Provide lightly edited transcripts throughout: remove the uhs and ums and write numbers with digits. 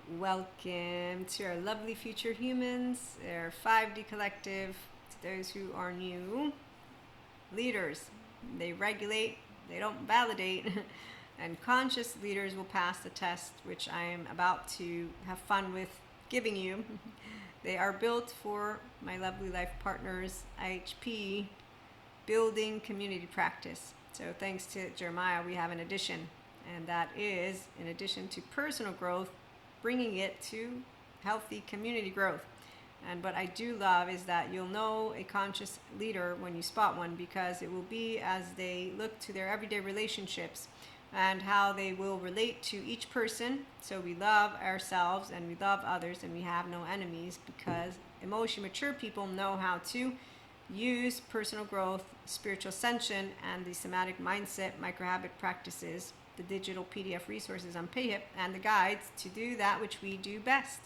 Welcome to our lovely future humans, our 5D collective. To those who are new, leaders, they regulate, they don't validate, and conscious leaders will pass the test, which I am about to have fun with giving you. They are built for my lovely life partners, IHP, building community practice. So thanks to Jeremiah, we have an addition, and that is, in addition to personal growth, bringing it to healthy community growth. And what I do love is that you'll know a conscious leader when you spot one, because it will be as they look to their everyday relationships and how they will relate to each person. So we love ourselves and we love others and we have no enemies, because emotionally mature people know how to use personal growth, spiritual ascension, and the Somatic-Mindset micro-habit practices, the digital PDF resources on Payhip, and the guides to do that which we do best,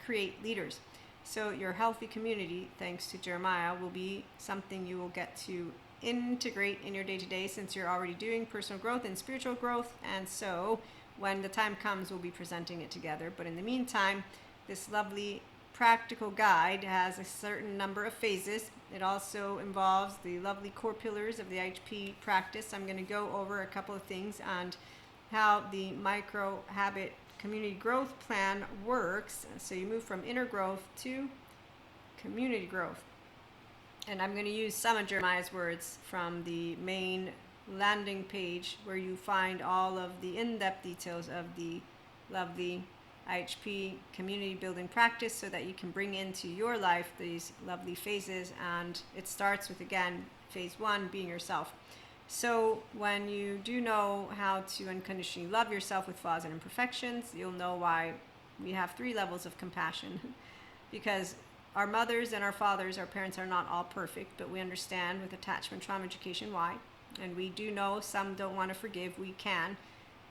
create leaders. So your healthy community, thanks to Jeremiah, will be something you will get to integrate in your day-to-day, since you're already doing personal growth and spiritual growth. And so when the time comes, we'll be presenting it together. But in the meantime, this lovely practical guide has a certain number of phases. It also involves the lovely core pillars of the IHP practice. I'm going to go over a couple of things and how the micro habit community growth plan works. So you move from inner growth to community growth. And I'm going to use some of Jeremiah's words from the main landing page, where you find all of the in-depth details of the lovely IHP community building practice, so that you can bring into your life these lovely phases. And it starts with, again, phase 1, being yourself. So when you do know how to unconditionally love yourself with flaws and imperfections, you'll know why we have 3 levels of compassion. Because our mothers and our fathers, our parents, are not all perfect, but we understand with attachment trauma education why. And we do know some don't want to forgive. We can.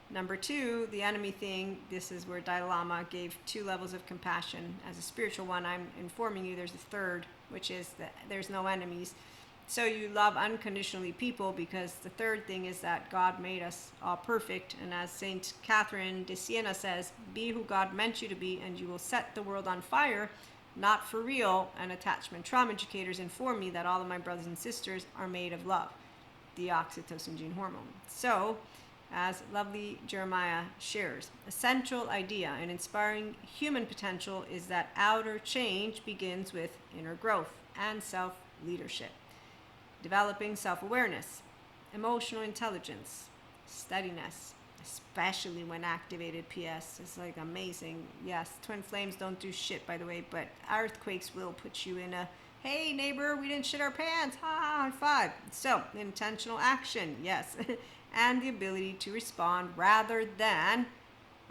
Number 2, the enemy thing. This is where Dalai Lama gave 2 levels of compassion. As a spiritual one, I'm informing you there's a 3rd, which is that there's no enemies. So you love unconditionally people, because the 3rd thing is that God made us all perfect. And as Saint Catherine de Siena says, be who God meant you to be, and you will set the world on fire, not for real. And attachment trauma educators inform me that all of my brothers and sisters are made of love, the oxytocin gene hormone. So, as lovely Jeremiah shares, a central idea in inspiring human potential is that outer change begins with inner growth and self-leadership. Developing self-awareness, emotional intelligence, steadiness, especially when activated. PS, it's like amazing. Yes, twin flames don't do shit, by the way, but earthquakes will put you in a, hey neighbor, we didn't shit our pants, high five. So, intentional action, yes. And the ability to respond rather than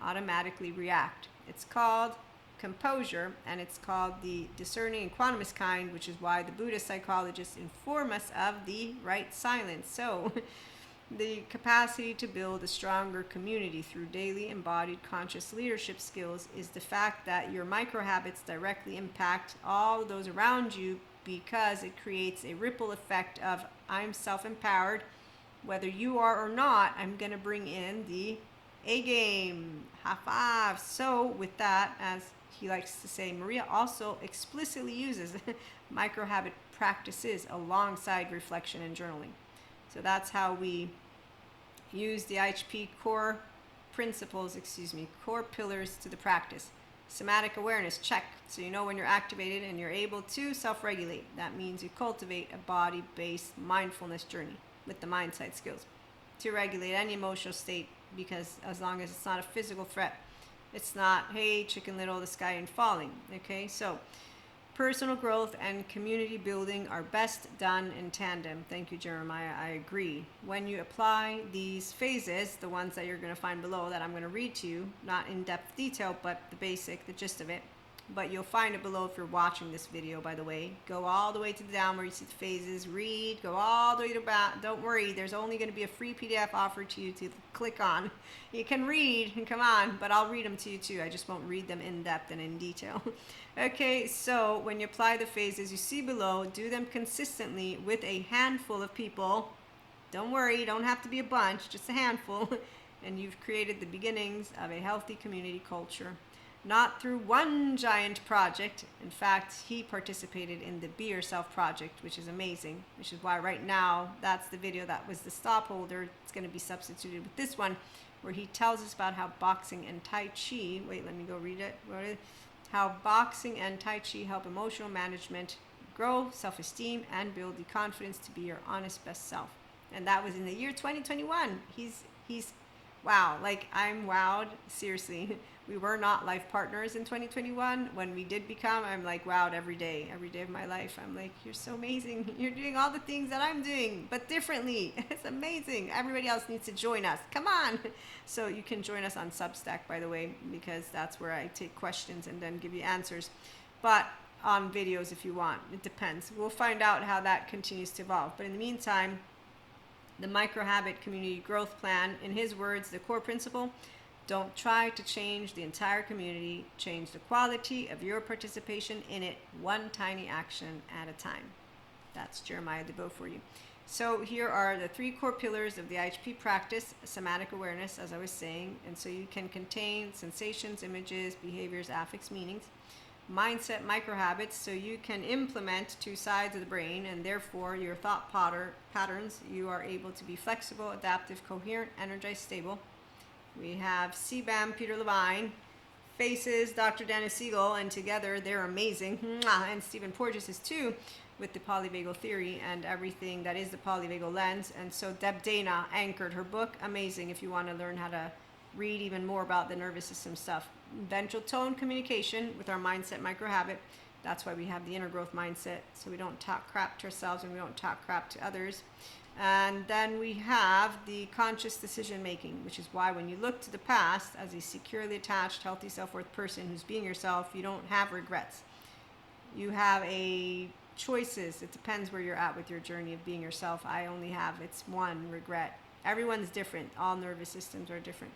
automatically react. It's called composure, and it's called the discerning and quantumist kind, which is why the Buddhist psychologists inform us of the right silence. So the capacity to build a stronger community through daily embodied conscious leadership skills is the fact that your micro habits directly impact all those around you, because it creates a ripple effect of, I'm self-empowered. Whether you are or not, I'm going to bring in the A game. High five. So with that, as he likes to say, Maria also explicitly uses micro habit practices alongside reflection and journaling. So that's how we use the IHP core principles, core pillars to the practice. Somatic awareness, check. So you know when you're activated and you're able to self-regulate. That means you cultivate a body-based mindfulness journey with the mindset skills to regulate any emotional state, because as long as it's not a physical threat, it's not, hey, Chicken Little, the sky ain't falling. Okay, so personal growth and community building are best done in tandem. Thank you, Jeremiah. I agree. When you apply these phases, the ones that you're going to find below that I'm going to read to you, not in depth detail, but the basic, the gist of it, but you'll find it below if you're watching this video, by the way. Go all the way to the down where you see the phases, read, go all the way to back. Don't worry, there's only going to be a free PDF offered to you to click on. You can read, and come on, but I'll read them to you too. I just won't read them in depth and in detail. Okay, so when you apply the phases you see below, do them consistently with a handful of people. Don't worry, you don't have to be a bunch, just a handful. And you've created the beginnings of a healthy community culture. not through one giant project. In fact, he participated in the Be Yourself project, which is amazing, which is why right now that's the video that was the stop holder. It's going to be substituted with this one, where he tells us about how boxing and Tai Chi, wait, let me go read it. How boxing and Tai Chi help emotional management, grow self-esteem, and build the confidence to be your honest best self. And that was in the year 2021. He's wow, like I'm wowed, seriously. We were not life partners in 2021. When we did become, I'm like wowed every day of my life. I'm like, you're so amazing. You're doing all the things that I'm doing, but differently. It's amazing. Everybody else needs to join us. Come on. So you can join us on Substack, by the way, because that's where I take questions and then give you answers. But on videos if you want, it depends. We'll find out how that continues to evolve. But in the meantime, the micro-habit community growth plan, in his words, the core principle: don't try to change the entire community, change the quality of your participation in it, one tiny action at a time. That's Jeremiah DuBeau for you. So here are the 3 core pillars of the IHP practice: somatic awareness, as I was saying, and so you can contain sensations, images, behaviors, affects, meanings. Mindset micro-habits, so you can implement 2 sides of the brain, and therefore your thought patterns, you are able to be flexible, adaptive, coherent, energized, stable. We have CBAM, Peter Levine, Faces, Dr. Daniel Siegel, and together they're amazing. And Stephen Porges is too, with the polyvagal theory and everything that is the polyvagal lens. And so Deb Dana anchored her book, amazing if you want to learn how to read even more about the nervous system stuff. Ventral tone communication with our mindset micro-habit. That's why we have the inner growth mindset, so we don't talk crap to ourselves and we don't talk crap to others. And then we have the conscious decision making, which is why when you look to the past as a securely attached, healthy self-worth person who's being yourself, you don't have regrets. You have choices. It depends where you're at with your journey of being yourself. I only have, it's one regret. Everyone's different. All nervous systems are different.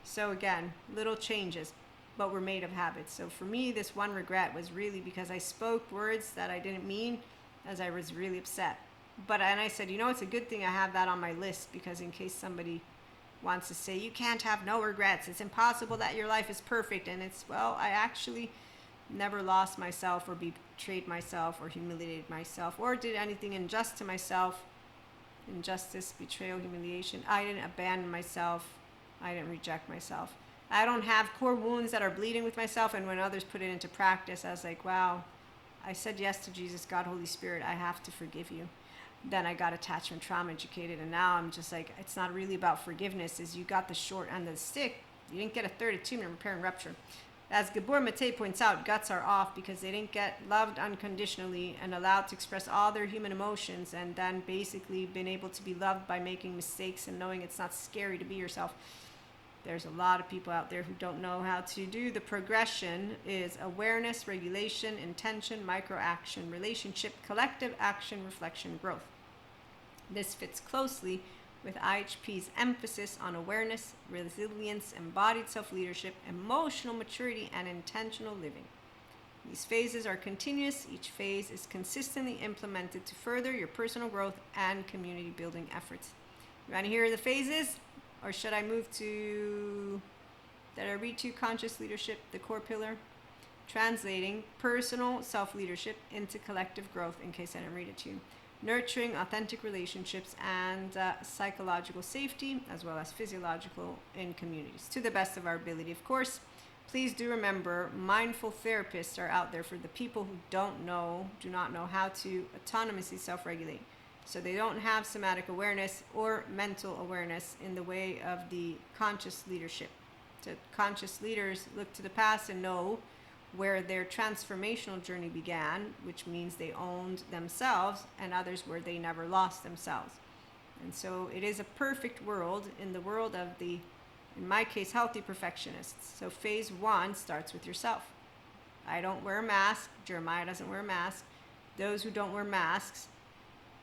So again, little changes, but we're made of habits. So for me, this one regret was really because I spoke words that I didn't mean, as I was really upset. And I said, it's a good thing I have that on my list, because in case somebody wants to say, you can't have no regrets, it's impossible that your life is perfect. And I actually never lost myself or betrayed myself or humiliated myself or did anything unjust to myself. Injustice, betrayal, humiliation. I didn't abandon myself. I didn't reject myself. I don't have core wounds that are bleeding with myself. And when others put it into practice, I was like, wow, I said yes to Jesus, God, Holy Spirit, I have to forgive you. Then I got attachment trauma educated, and now I'm just like, it's not really about forgiveness, is you got the short end of the stick. You didn't get a third attunement, repair, and rupture. As Gabor Mate points out, guts are off because they didn't get loved unconditionally and allowed to express all their human emotions, and then basically been able to be loved by making mistakes and knowing it's not scary to be yourself. There's a lot of people out there who don't know how to do the progression. Is awareness, regulation, intention, micro-action, relationship, collective action, reflection, growth. This fits closely with IHP's emphasis on awareness, resilience, embodied self-leadership, emotional maturity, and intentional living. These phases are continuous. Each phase is consistently implemented to further your personal growth and community building efforts. You want to hear the phases? Or should I move to, did I read to conscious leadership, the core pillar? Translating personal self-leadership into collective growth, in case I didn't read it to you. Nurturing authentic relationships and psychological safety, as well as physiological in communities, to the best of our ability, of course. Please do remember, mindful therapists are out there for the people who do not know how to autonomously self-regulate. So they don't have somatic awareness or mental awareness in the way of the conscious leadership. So conscious leaders look to the past and know where their transformational journey began, which means they owned themselves, and others where they never lost themselves. And so it is a perfect world in the world of the, in my case, healthy perfectionists. So phase 1 starts with yourself. I don't wear a mask. Jeremiah doesn't wear a mask. Those who don't wear masks,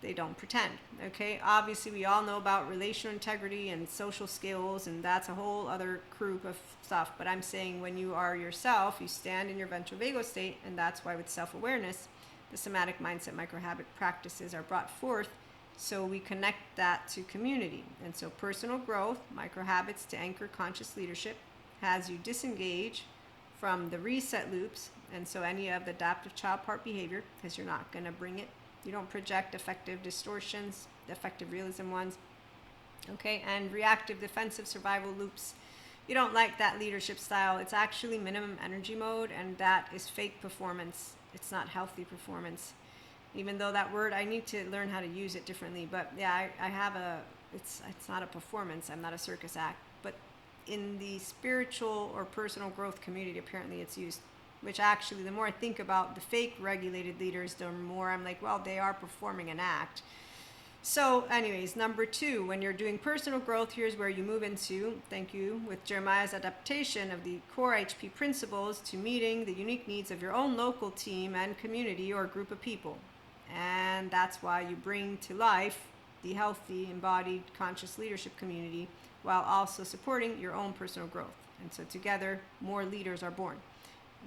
they don't pretend, okay? Obviously, we all know about relational integrity and social skills, and that's a whole other group of stuff. But I'm saying when you are yourself, you stand in your ventral vagal state, and that's why with self-awareness, the Somatic-Mindset micro-habit practices are brought forth, so we connect that to community. And so personal growth, micro-habits to anchor conscious leadership, has you disengage from the reset loops, and so any of the adaptive child part behavior, because you're not going to bring it. You don't project affective distortions, the affective realism ones. Okay, and reactive defensive survival loops. You don't like that leadership style. It's actually minimum energy mode, and that is fake performance. It's not healthy performance. Even though that word, I need to learn how to use it differently. But yeah, I have it's not a performance. I'm not a circus act. But in the spiritual or personal growth community, apparently it's used. Which actually, the more I think about the fake regulated leaders, the more I'm like, well, they are performing an act. So anyways, number 2, when you're doing personal growth, here's where you move into, thank you, with Jeremiah's adaptation of the core IHP principles to meeting the unique needs of your own local team and community or group of people. And that's why you bring to life the healthy, embodied, conscious leadership community while also supporting your own personal growth. And so together, more leaders are born,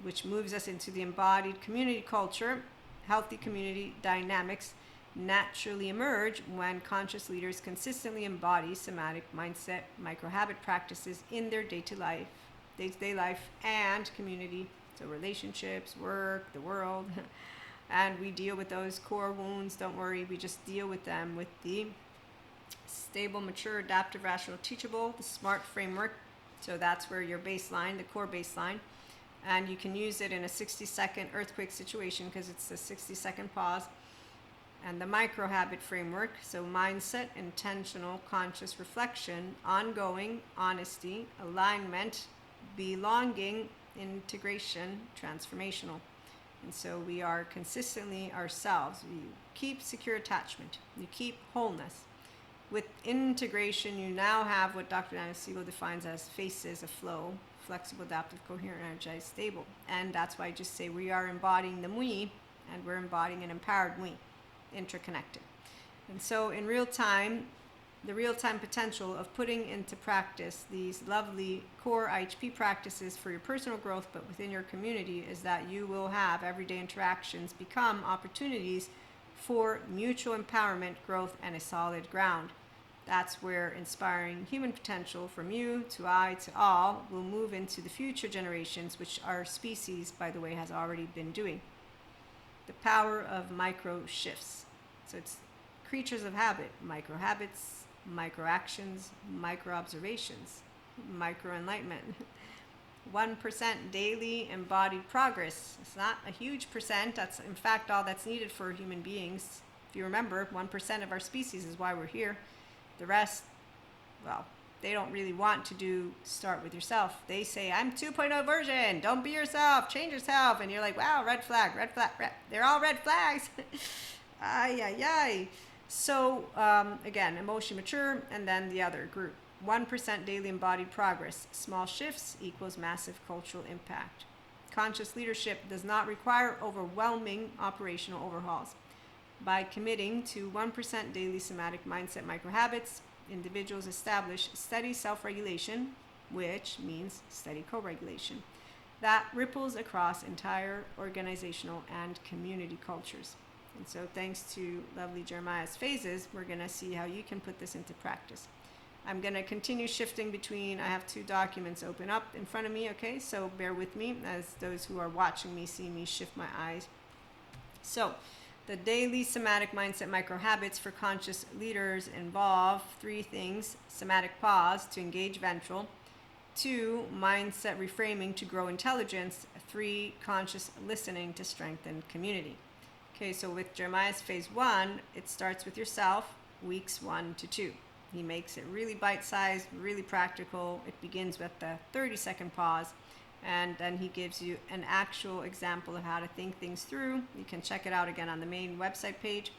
which moves us into the embodied community culture. Healthy community dynamics naturally emerge when conscious leaders consistently embody somatic mindset micro-habit practices in their day-to-day life and community, so relationships, work, the world. And we deal with those core wounds, don't worry, we just deal with them with the stable, mature, adaptive, rational, teachable, the SMART framework. So that's where your baseline, the core baseline, and you can use it in a 60-second earthquake situation because it's a 60-second pause. And the micro-habit framework, so mindset, intentional, conscious reflection, ongoing, honesty, alignment, belonging, integration, transformational. And so we are consistently ourselves. You keep secure attachment. You keep wholeness. With integration, you now have what Dr. Daniel Siegel defines as phases of flow: flexible, adaptive, coherent, energized, stable. And that's why I just say we are embodying the we, and we're embodying an empowered we, interconnected. And so in real time, the real-time potential of putting into practice these lovely core IHP practices for your personal growth, but within your community, is that you will have everyday interactions become opportunities for mutual empowerment, growth, and a solid ground. That's where inspiring human potential from you to I to all will move into the future generations, which our species, by the way, has already been doing. The power of micro shifts. So it's creatures of habit, micro habits, micro actions, micro observations, micro enlightenment. 1% daily embodied progress. It's not a huge percent. That's in fact all that's needed for human beings. If you remember, 1% of our species is why we're here. The rest, well, they don't really want to start with yourself. They say, I'm 2.0 version. Don't be yourself. Change yourself. And you're like, wow, red flag, red flag, red. They're all red flags. Ay, ay, ay. So, again, emotion mature, and then the other group. 1% daily embodied progress. Small shifts equals massive cultural impact. Conscious leadership does not require overwhelming operational overhauls. By committing to 1% daily somatic mindset microhabits, individuals establish steady self-regulation, which means steady co-regulation, that ripples across entire organizational and community cultures. And so thanks to lovely Jeremiah's phases, we're going to see how you can put this into practice. I'm going to continue shifting between, I have 2 documents open up in front of me, okay? So bear with me as those who are watching me see me shift my eyes. So the daily somatic mindset microhabits for conscious leaders involve 3 things: somatic pause to engage ventral, 2, mindset reframing to grow intelligence, 3, conscious listening to strengthen community. Okay, so with Jeremiah's phase 1, it starts with yourself, weeks 1 to 2. He makes it really bite-sized, really practical. It begins with the 30-second pause, and then he gives you an actual example of how to think things through. You can check it out again on the main website page.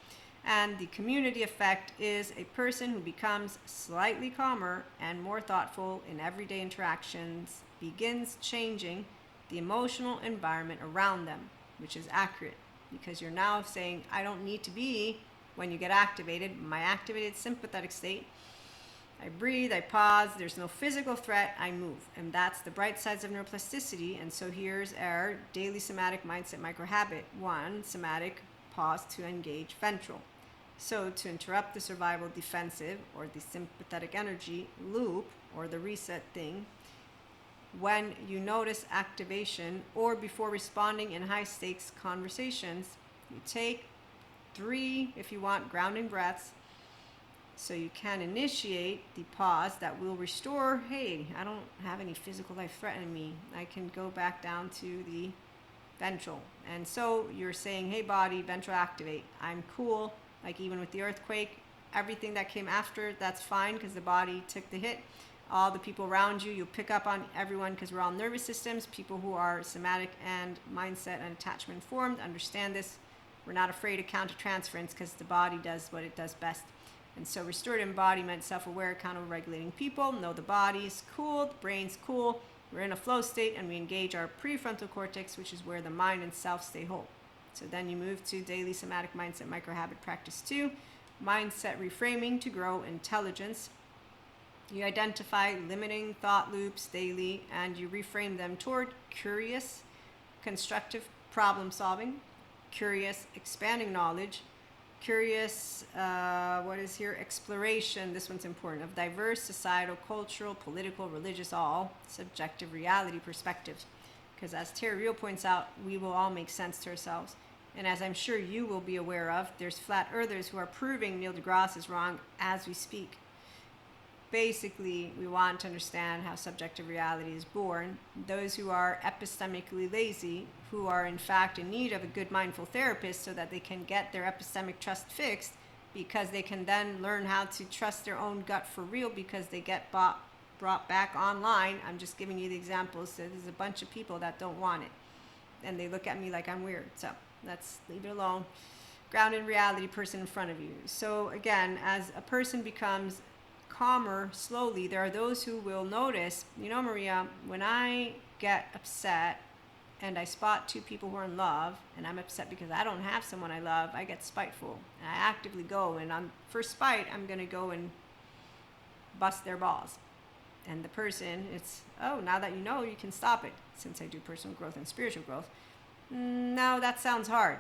And the community effect is a person who becomes slightly calmer and more thoughtful in everyday interactions, begins changing the emotional environment around them, which is accurate, because you're now saying, I don't need to be, when you get activated, my activated sympathetic state. I breathe, I pause, there's no physical threat, I move. And that's the bright sides of neuroplasticity. And so here's our daily somatic mindset microhabit. 1, somatic pause to engage ventral. So to interrupt the survival defensive or the sympathetic energy loop or the reset thing, when you notice activation or before responding in high stakes conversations. You take 3, if you want, grounding breaths, so you can initiate the pause that will restore, hey, I don't have any physical life threatening me. I can go back down to the ventral. And so you're saying, hey body, ventral activate. I'm cool. Like even with the earthquake, everything that came after, that's fine because the body took the hit. All the people around you, you'll pick up on everyone because we're all nervous systems. People who are somatic and mindset and attachment informed understand this. We're not afraid of countertransference because the body does what it does best. And so restored embodiment, self-aware, accountable, regulating people know the body's cool, the brain's cool. We're in a flow state and we engage our prefrontal cortex, which is where the mind and self stay whole. So then you move to daily somatic mindset microhabit practice 2, mindset reframing to grow intelligence. You identify limiting thought loops daily and you reframe them toward curious, constructive problem solving, curious, expanding knowledge, curious, exploration, this one's important, of diverse societal, cultural, political, religious, all subjective reality perspectives. Because as Terry Real points out, we will all make sense to ourselves. And as I'm sure you will be aware of, there's flat earthers who are proving Neil deGrasse is wrong as we speak. Basically, we want to understand how subjective reality is born. Those who are epistemically lazy, who are in fact in need of a good mindful therapist so that they can get their epistemic trust fixed, because they can then learn how to trust their own gut for real because they get brought back online. I'm just giving you the examples. So there's a bunch of people that don't want it. And they look at me like I'm weird. So let's leave it alone. Grounded reality person in front of you. So again, as a person becomes calmer slowly, there are those who will notice, Maria, when I get upset and I spot 2 people who are in love and I'm upset because I don't have someone I love, I get spiteful. And I actively go and for spite, I'm going to go and bust their balls. And the person, it's, oh, now that you know, you can stop it. Since I do personal growth and spiritual growth. No, that sounds hard.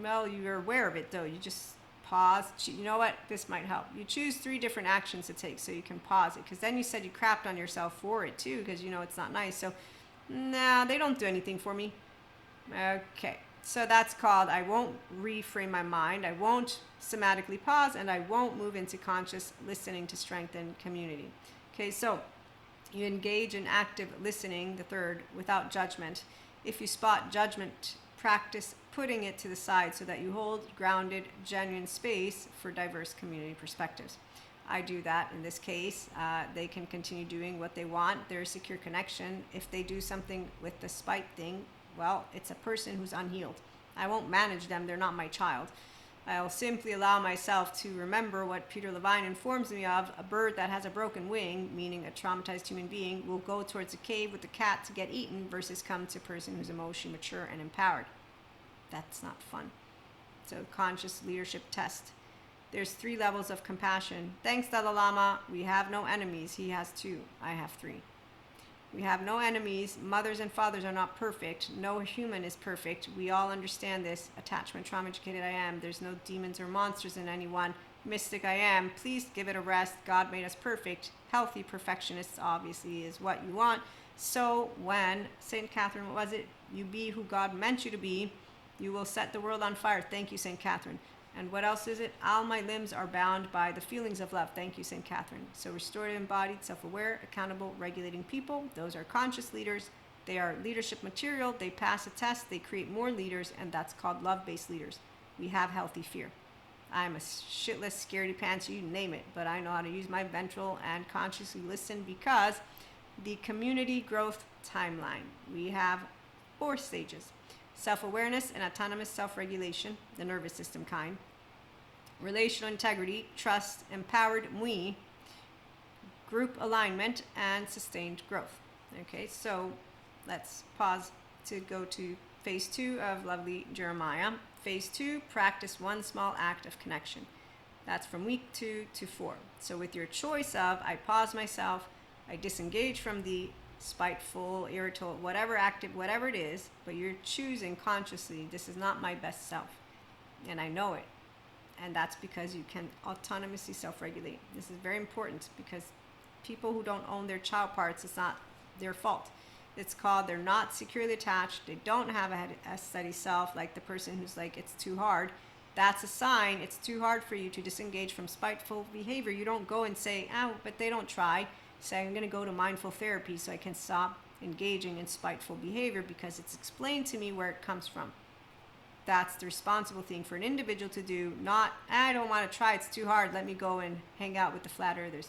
Well, you're aware of it though. You just pause. You know what? This might help. You choose 3 different actions to take so you can pause it. Because then you said you crapped on yourself for it too, because it's not nice. So, nah, they don't do anything for me. Okay. So that's called, I won't reframe my mind. I won't somatically pause, and I won't move into conscious listening to strengthen community. Okay, so you engage in active listening, the third, without judgment. If you spot judgment, practice putting it to the side so that you hold grounded, genuine space for diverse community perspectives. I do that in this case. They can continue doing what they want. There's secure connection. If they do something with the spite thing, well, it's a person who's unhealed. I won't manage them. They're not my child. I'll simply allow myself to remember what Peter Levine informs me of. A bird that has a broken wing, meaning a traumatized human being, will go towards a cave with the cat to get eaten versus come to a person who's emotionally mature and empowered. That's not fun. So conscious leadership test. There's 3 levels of compassion. Thanks, Dalai Lama. We have no enemies. He has 2. I have 3. We have no enemies. Mothers and fathers are not perfect. No human is perfect. We all understand this. Attachment, trauma educated I am. There's no demons or monsters in anyone. Mystic I am. Please give it a rest. God made us perfect. Healthy perfectionists obviously is what you want. So when St. Catherine, what was it? You be who God meant you to be. You will set the world on fire. Thank you, St. Catherine. And what else is it? All my limbs are bound by the feelings of love. Thank you, St. Catherine. So restored, embodied, self-aware, accountable, regulating people. Those are conscious leaders. They are leadership material. They pass a test. They create more leaders, and that's called love-based leaders. We have healthy fear. I'm a shitless, scaredy pants, you name it. But I know how to use my ventral and consciously listen because the community growth timeline. We have 4 stages. Self-awareness and autonomous self-regulation, the nervous system kind. Relational integrity, trust, empowered we, group alignment, and sustained growth. Okay, so let's pause to go to phase 2 of lovely Jeremiah. Phase 2, practice 1 small act of connection. That's from week 2 to 4. So with your choice of, I pause myself, I disengage from the spiteful, irritable, whatever active, whatever it is, but you're choosing consciously, this is not my best self. And I know it. And that's because you can autonomously self-regulate. This is very important because people who don't own their child parts, it's not their fault. It's called they're not securely attached. They don't have a steady self, like the person who's like, it's too hard. That's a sign it's too hard for you to disengage from spiteful behavior. You don't go and say, oh, but they don't try. Say, I'm going to go to mindful therapy so I can stop engaging in spiteful behavior because it's explained to me where it comes from. That's the responsible thing for an individual to do, not, I don't want to try, it's too hard, let me go and hang out with the flat earthers.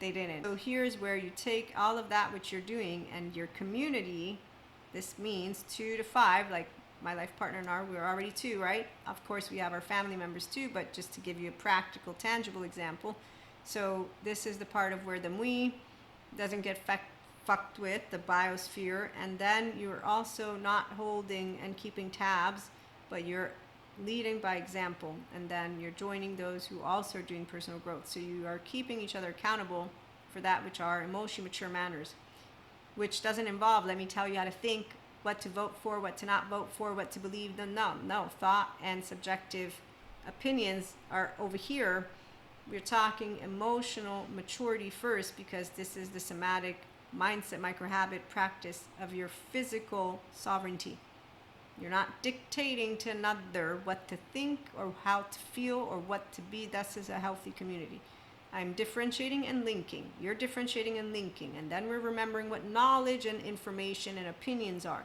They didn't. So here's where you take all of that which you're doing and your community, this means 2 to 5, like my life partner and I, we're already 2, right? Of course we have our family members too, but just to give you a practical, tangible example. So this is the part of where the mui doesn't get fucked with, the biosphere, and then you're also not holding and keeping tabs, but you're leading by example, and then you're joining those who also are doing personal growth. So you are keeping each other accountable for that which are emotionally mature manners, which doesn't involve, let me tell you how to think, what to vote for, what to not vote for, what to believe. No, thought and subjective opinions are over here. We're talking emotional maturity first, because this is the somatic mindset microhabit practice of your physical sovereignty. You're not dictating to another what to think or how to feel or what to be. This is a healthy community. I'm differentiating and linking. You're differentiating and linking. And then we're remembering what knowledge and information and opinions are.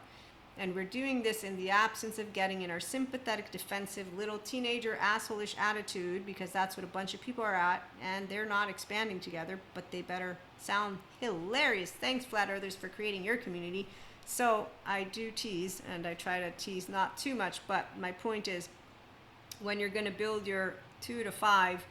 And we're doing this in the absence of getting in our sympathetic, defensive, little teenager, asshole-ish attitude, because that's what a bunch of people are at, and they're not expanding together, but they better sound hilarious. Thanks, Flat Earthers, for creating your community. So I do tease, and I try to tease not too much, but my point is, when you're going to build your 2 to 5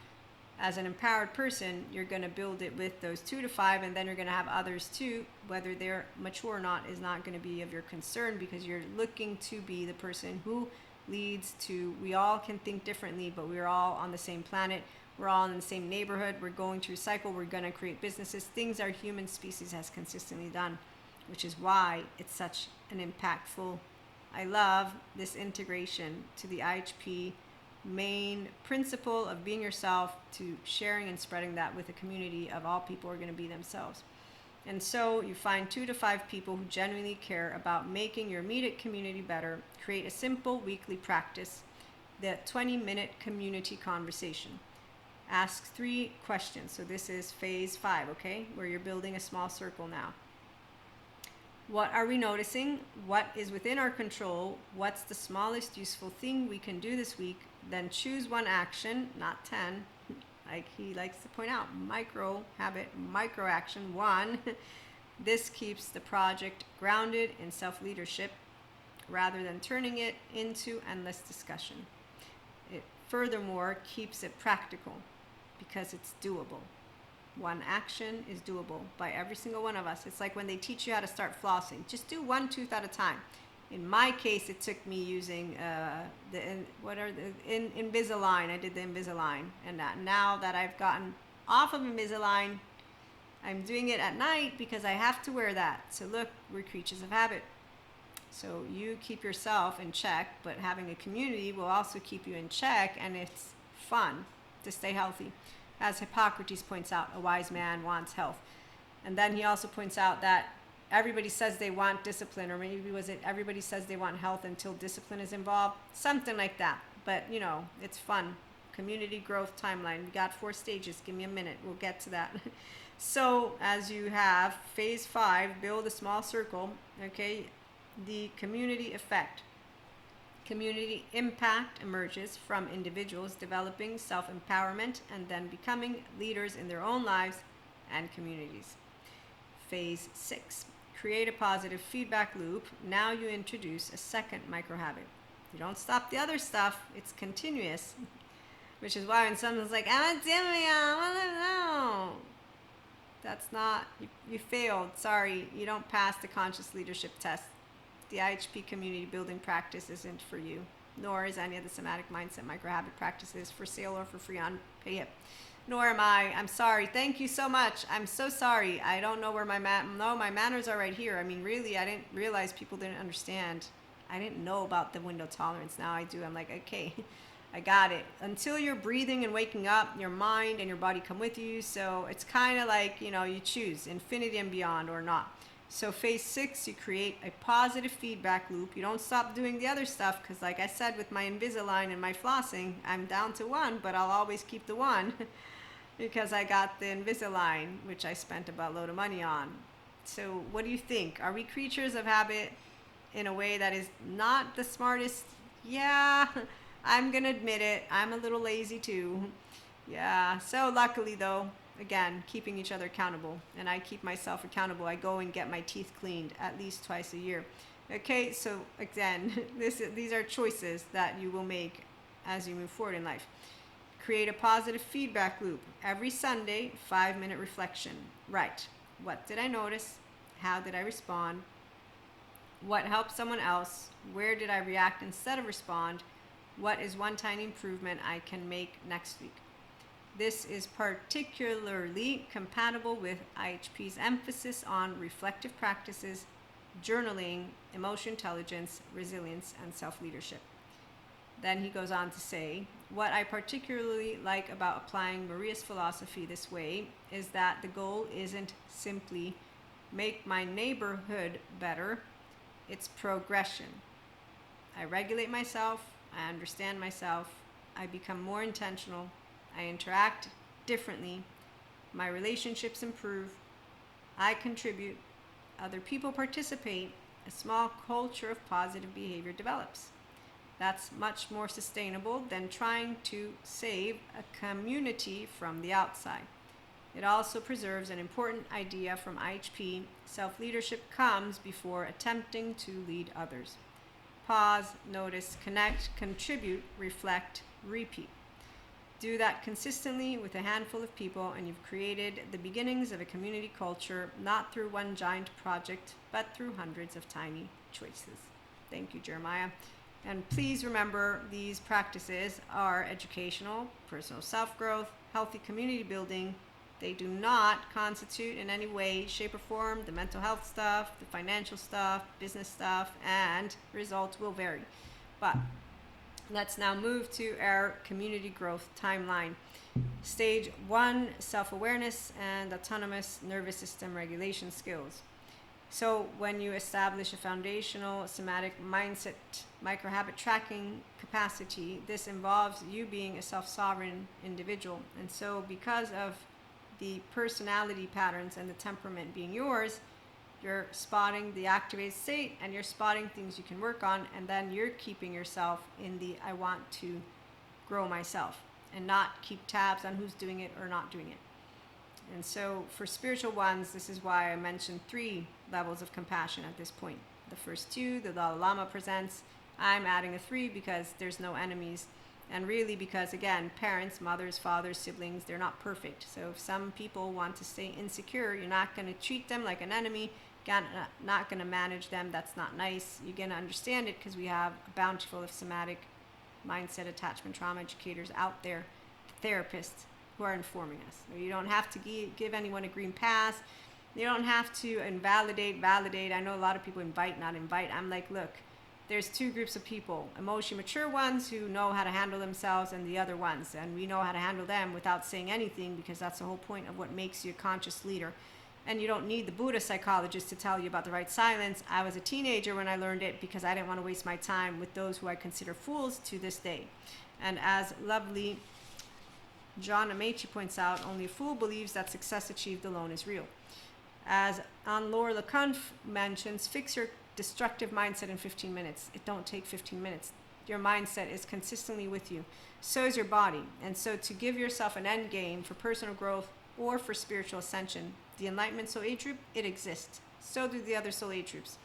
as an empowered person, you're going to build it with those 2 to 5, and then you're going to have others too. Whether they're mature or not is not going to be of your concern, because you're looking to be the person who leads to, we all can think differently, but we're all on the same planet. We're all in the same neighborhood. We're going to recycle. We're going to create businesses, things our human species has consistently done, which is why it's such an impactful, I love this integration to the IHP main principle of being yourself, to sharing and spreading that with a community of all people who are going to be themselves. And so you find 2 to 5 people who genuinely care about making your immediate community better. Create a simple weekly practice, the 20-minute community conversation. Ask 3 questions. So this is phase 5, okay, where you're building a small circle now. What are we noticing? What is within our control? What's the smallest useful thing we can do this week? Then choose one action, not 10, like he likes to point out. Micro habit, micro action. 1. This keeps the project grounded in self-leadership rather than turning it into endless discussion. It furthermore keeps it practical because it's doable. One action is doable by every single one of us. It's like when they teach you how to start flossing. Just do 1 tooth at a time. In my case, it took me using Invisalign. I did the Invisalign, and now that I've gotten off of Invisalign, I'm doing it at night because I have to wear that. So look, we're creatures of habit. So you keep yourself in check, but having a community will also keep you in check, and it's fun to stay healthy. As Hippocrates points out, a wise man wants health. And then he also points out that everybody says they want discipline, or maybe was it everybody says they want health until discipline is involved? Something like that. But, you know, it's fun. Community growth timeline. We got 4 stages. Give me a minute. We'll get to that. So as you have phase 5, build a small circle, okay, the community effect. Community impact emerges from individuals developing self-empowerment and then becoming leaders in their own lives and communities. Phase 6, create a positive feedback loop. Now you introduce a second microhabit. You don't stop the other stuff, it's continuous, which is why when someone's like, I'm doing it, I don't know. That's not, you failed, sorry, you don't pass the conscious leadership test. The IHP community building practice isn't for you, nor is any of the somatic mindset microhabit practices for sale or for free on Payhip. Nor am I. I'm sorry. Thank you so much. I'm so sorry. I don't know where my my manners are right here. I mean, really, I didn't realize people didn't understand. I didn't know about the window tolerance. Now I do. I'm like, okay, I got it. Until you're breathing and waking up, your mind and your body come with you. So it's kind of like, you know, you choose infinity and beyond or not. So phase 6, you create a positive feedback loop. You don't stop doing the other stuff, because like I said with my Invisalign and my flossing, I'm down to 1, but I'll always keep the 1 because I got the Invisalign, which I spent a buttload of money on. So what do you think? Are we creatures of habit in a way that is not the smartest? Yeah, I'm gonna admit it. I'm a little lazy too. Yeah, so luckily though, again, keeping each other accountable, and I keep myself accountable. I go and get my teeth cleaned at least twice a year. Okay, so again, these are choices that you will make as you move forward in life. Create a positive feedback loop. Every Sunday, 5-minute reflection. Right. What did I notice? How did I respond? What helped someone else? Where did I react instead of respond? What is one tiny improvement I can make next week? This is particularly compatible with IHP's emphasis on reflective practices, journaling, emotional intelligence, resilience, and self-leadership. Then he goes on to say, what I particularly like about applying Maria's philosophy this way is that the goal isn't simply make my neighborhood better, it's progression. I regulate myself, I understand myself, I become more intentional, I interact differently, my relationships improve, I contribute, other people participate, a small culture of positive behavior develops. That's much more sustainable than trying to save a community from the outside. It also preserves an important idea from IHP. Self-leadership comes before attempting to lead others. Pause, notice, connect, contribute, reflect, repeat. Do that consistently with a handful of people, and you've created the beginnings of a community culture, not through one giant project, but through hundreds of tiny choices. Thank you, Jeremiah. And please remember, these practices are educational, personal self-growth, healthy community building. They do not constitute in any way, shape, or form the mental health stuff, the financial stuff, business stuff, and results will vary. But let's now move to our community growth timeline. Stage 1, self-awareness and autonomous nervous system regulation skills. So when you establish a foundational somatic-mindset micro-habit tracking capacity, this involves you being a self-sovereign individual. And so because of the personality patterns and the temperament being yours, you're spotting the activated state and you're spotting things you can work on, and then you're keeping yourself in the I want to grow myself and not keep tabs on who's doing it or not doing it. And so for spiritual ones, this is why I mentioned 3 levels of compassion at this point. The first 2, the Dalai Lama presents. I'm adding a 3 because there's no enemies. And really because, again, parents, mothers, fathers, siblings, they're not perfect. So if some people want to stay insecure, you're not going to treat them like an enemy, not going to manage them. That's not nice. You're going to understand it because we have a bountiful of somatic mindset, attachment, trauma educators out there, therapists who are informing us. You don't have to give anyone a green pass. You don't have to invalidate, validate. I know a lot of people invite, not invite. I'm like, look, there's 2 groups of people, emotionally mature ones who know how to handle themselves, and the other ones. And we know how to handle them without saying anything, because that's the whole point of what makes you a conscious leader. And you don't need the Buddha psychologist to tell you about the right silence. I was a teenager when I learned it because I didn't want to waste my time with those who I consider fools to this day. And as lovely John Amaechi points out, only a fool believes that success achieved alone is real. As Anne-Laure Leconf mentions, fix your destructive mindset in 15 minutes. It don't take 15 minutes. Your mindset is consistently with you. So is your body. And so to give yourself an end game for personal growth or for spiritual ascension, the Enlightenment soul age group, it exists. So do the other soul age groups.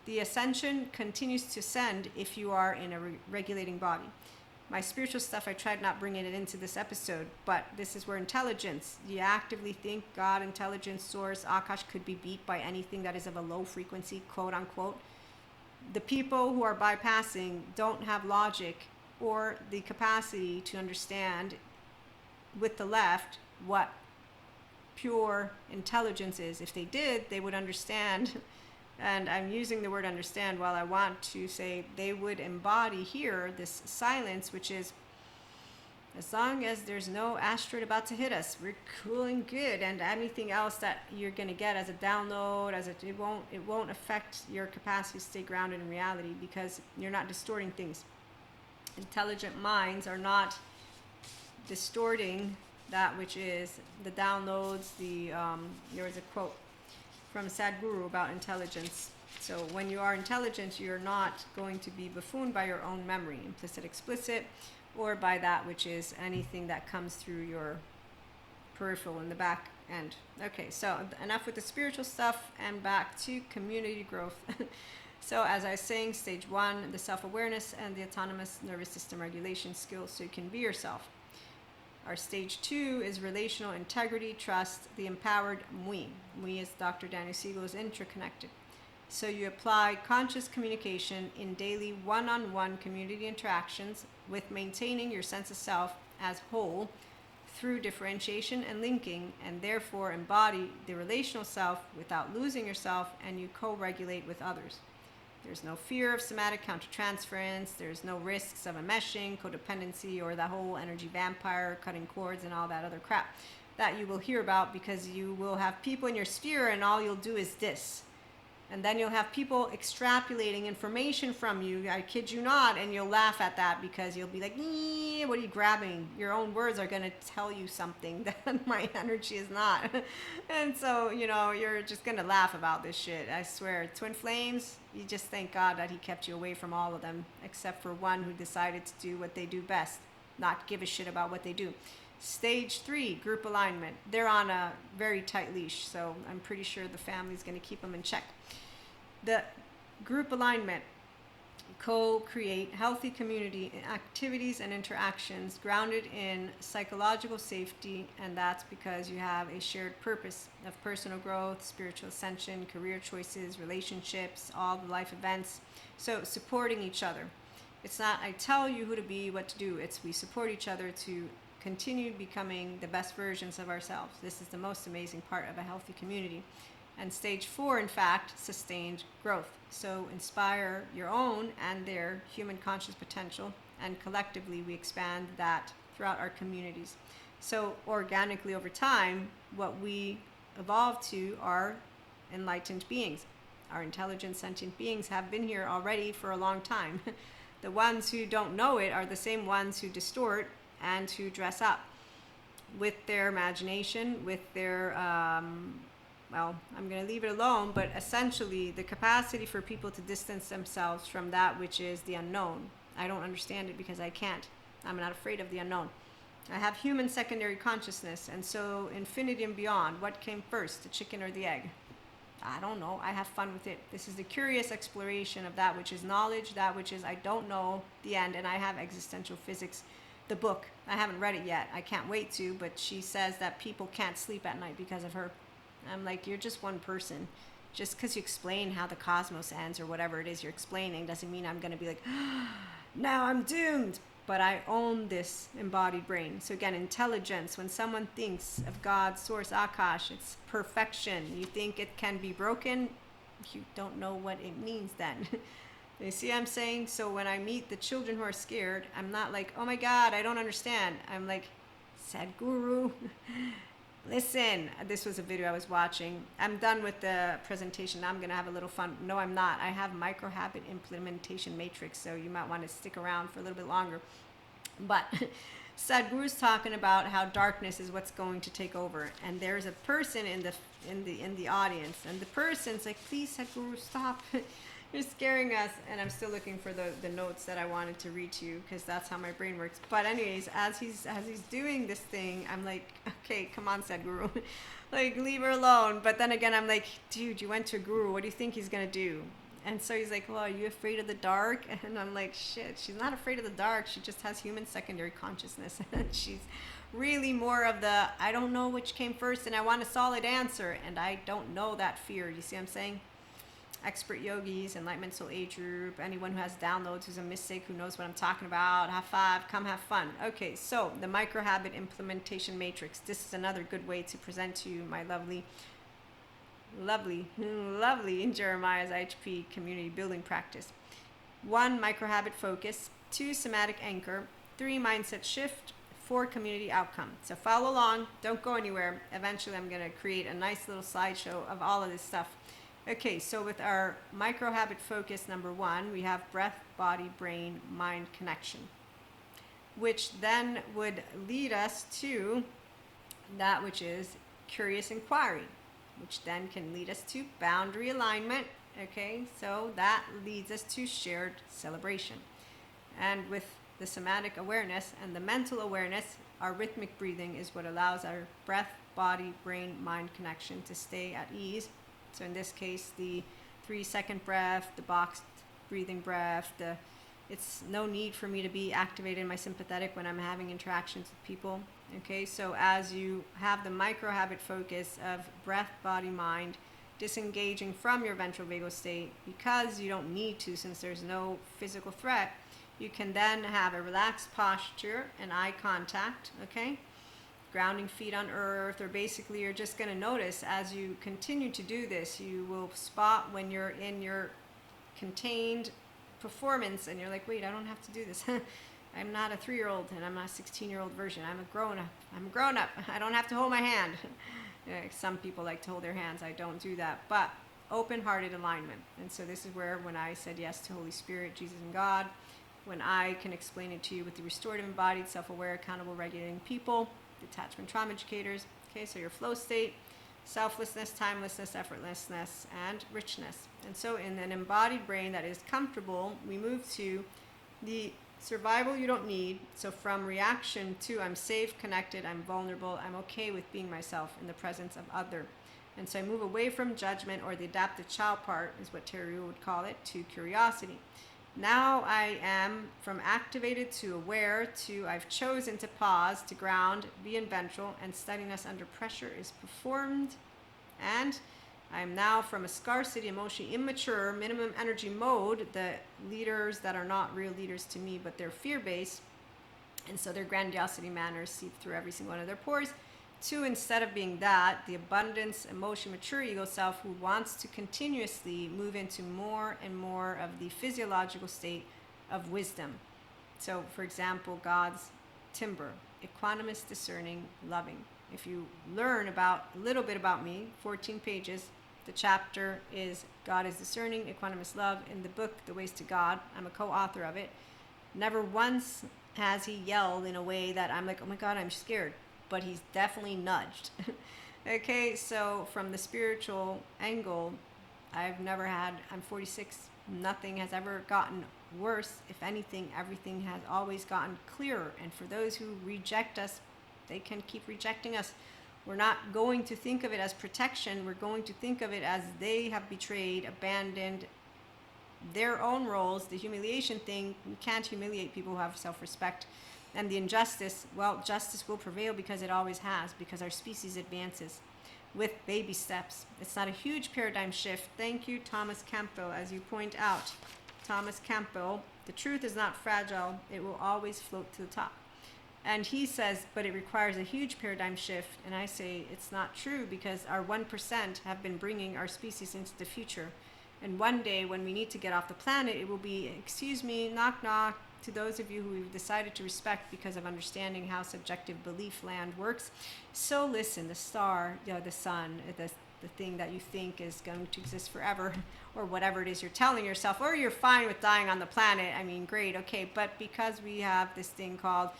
The Ascension continues to ascend if you are in a regulating body. My spiritual stuff, I tried not bringing it into this episode, but this is where intelligence, you actively think God, intelligence, source, Akash could be beat by anything that is of a low frequency, quote unquote. The people who are bypassing don't have logic or the capacity to understand with the left what pure intelligence is. If they did, they would understand. And I'm using the word understand while I want to say they would embody here this silence, which is As long as there's no asteroid about to hit us, we're cool and good. And anything else that you're going to get as a download, it won't affect your capacity to stay grounded in reality, because you're not distorting things. Intelligent minds are not distorting that which is the downloads. There was a quote from Sadhguru about intelligence. So when you are intelligent, you're not going to be buffooned by your own memory, implicit, explicit, or by that which is anything that comes through your peripheral in the back end. Okay, so enough with the spiritual stuff, and back to community growth. So as I was saying, stage 1, the self-awareness and the autonomous nervous system regulation skills so you can be yourself. Our stage 2 is relational integrity, trust, the empowered Mui. Mui, as Dr. Daniel Siegel, is interconnected. So you apply conscious communication in daily one-on-one community interactions with maintaining your sense of self as whole through differentiation and linking, and therefore embody the relational self without losing yourself, and you co-regulate with others. There's no fear of somatic countertransference. There's no risks of enmeshing, codependency, or the whole energy vampire, cutting cords, and all that other crap that you will hear about, because you will have people in your sphere and all you'll do is this. And then you'll have people extrapolating information from you, I kid you not, and you'll laugh at that because you'll be like, what are you grabbing? Your own words are going to tell you something that my energy is not. And so, you're just going to laugh about this shit. I swear, twin flames, you just thank God that he kept you away from all of them, except for one who decided to do what they do best, not give a shit about what they do. Stage 3, group alignment. They're on a very tight leash, so I'm pretty sure the family's going to keep them in check. The group alignment, co-create healthy community activities and interactions grounded in psychological safety, and that's because you have a shared purpose of personal growth, spiritual ascension, career choices, relationships, all the life events. So supporting each other. It's not I tell you who to be, what to do. It's we support each other to continue becoming the best versions of ourselves. This is the most amazing part of a healthy community. And stage 4, in fact, sustained growth. So inspire your own and their human conscious potential, and collectively we expand that throughout our communities. So organically over time, what we evolve to are enlightened beings. Our intelligent sentient beings have been here already for a long time. The ones who don't know it are the same ones who distort and who dress up with their imagination, with their I'm going to leave it alone, but essentially the capacity for people to distance themselves from that which is the unknown. I don't understand it because I can't. I'm not afraid of the unknown. I have human secondary consciousness, and so infinity and beyond, what came first, the chicken or the egg? I don't know. I have fun with it. This is the curious exploration of that which is knowledge, that which is I don't know, the end, and I have existential physics. The book, I haven't read it yet. I can't wait to, but she says that people can't sleep at night because of her. I'm like, you're just one person. Just because you explain how the cosmos ends or whatever it is you're explaining doesn't mean I'm going to be like, now I'm doomed. But I own this embodied brain. So again, intelligence, when someone thinks of God, source, Akash, it's perfection. You think it can be broken, you don't know what it means then. You see what I'm saying? So when I meet the children who are scared, I'm not like, oh my God, I don't understand. I'm like, Sadhguru, listen, this was a video I was watching. I'm done with the presentation. Now I'm going to have a little fun. No, I'm not. I have micro habit implementation matrix, so you might want to stick around for a little bit longer. But Sadhguru's talking about how darkness is what's going to take over. And there's a person in the audience, and the person's like, please, Sadhguru, stop. You're scaring us. And I'm still looking for the notes that I wanted to read to you, because that's how my brain works. But anyways, as he's doing this thing, I'm like, okay, come on, Sadhguru. Like, leave her alone. But then again, I'm like, dude, you went to a guru. What do you think he's going to do? And so he's like, well, are you afraid of the dark? And I'm like, shit, she's not afraid of the dark. She just has human secondary consciousness. And she's really more of the, I don't know which came first, and I want a solid answer. And I don't know that fear. You see what I'm saying? Expert yogis, Enlightenment Soul Age Group, anyone who has downloads, who's a mystic, who knows what I'm talking about, have 5, come have fun. Okay, so the micro habit implementation matrix. This is another good way to present to you my lovely in Jeremiah's IHP community building practice. 1, micro habit focus. 2, somatic anchor. 3, mindset shift. for community outcome. So follow along, don't go anywhere. Eventually I'm going to create a nice little slideshow of all of this stuff. Okay, so with our micro habit focus number 1, we have breath, body, brain, mind connection, which then would lead us to that which is curious inquiry, which then can lead us to boundary alignment. Okay, so that leads us to shared celebration. And with the somatic awareness and the mental awareness, our rhythmic breathing is what allows our breath, body, brain, mind connection to stay at ease. So in this case, the 3-second breath, the boxed breathing breath, it's no need for me to be activated in my sympathetic when I'm having interactions with people. Okay, so as you have the micro habit focus of breath, body, mind, disengaging from your ventral vagal state, because you don't need to, since there's no physical threat, you can then have a relaxed posture and eye contact, okay? Grounding feet on earth, or basically you're just going to notice as you continue to do this, you will spot when you're in your contained performance and you're like, wait, I don't have to do this. I'm not a 3-year-old and I'm not a 16-year-old version. I'm a grown up. I don't have to hold my hand. Some people like to hold their hands. I don't do that. But open-hearted alignment. And so this is where, when I said yes to Holy Spirit, Jesus, and God, when I can explain it to you with the restorative, embodied, self-aware, accountable, regulating people, detachment trauma educators. Okay, so your flow state, selflessness, timelessness, effortlessness, and richness. And so in an embodied brain that is comfortable, we move to the survival you don't need. So from reaction to I'm safe, connected, I'm vulnerable, I'm okay with being myself in the presence of other. And so I move away from judgment, or the adaptive child part is what Terry would call it, to curiosity. Now I am from activated to aware to I've chosen to pause, to ground, be in ventral, and steadiness under pressure is performed. And I am now from a scarcity, emotionally immature, minimum energy mode, the leaders that are not real leaders to me, but they're fear-based, and so their grandiosity manners seep through every single one of their pores, to, instead of being that, the abundance, emotion, mature ego self who wants to continuously move into more and more of the physiological state of wisdom. So, for example, God's timbre, equanimous, discerning, loving. If you learn about a little bit about me, 14 pages, the chapter is God is discerning, equanimous love. In the book, The Ways to God, I'm a co-author of it. Never once has he yelled in a way that I'm like, oh my God, I'm scared. But he's definitely nudged. Okay, so from the spiritual angle, I'm 46, nothing has ever gotten worse. If anything, everything has always gotten clearer. And for those who reject us, they can keep rejecting us. We're not going to think of it as protection. We're going to think of it as they have betrayed, abandoned their own roles. The humiliation thing, we can't humiliate people who have self-respect. And the injustice, well, justice will prevail because it always has, because our species advances with baby steps. It's not a huge paradigm shift. Thank you, Thomas Campbell, as you point out. Thomas Campbell, the truth is not fragile. It will always float to the top. And he says, but it requires a huge paradigm shift. And I say it's not true, because our 1% have been bringing our species into the future. And one day when we need to get off the planet, it will be, excuse me, knock, knock, to those of you who we've decided to respect because of understanding how subjective belief land works. So listen, the star, the sun, the thing that you think is going to exist forever, or whatever it is you're telling yourself, or you're fine with dying on the planet, I mean, great, okay, but because we have this thing called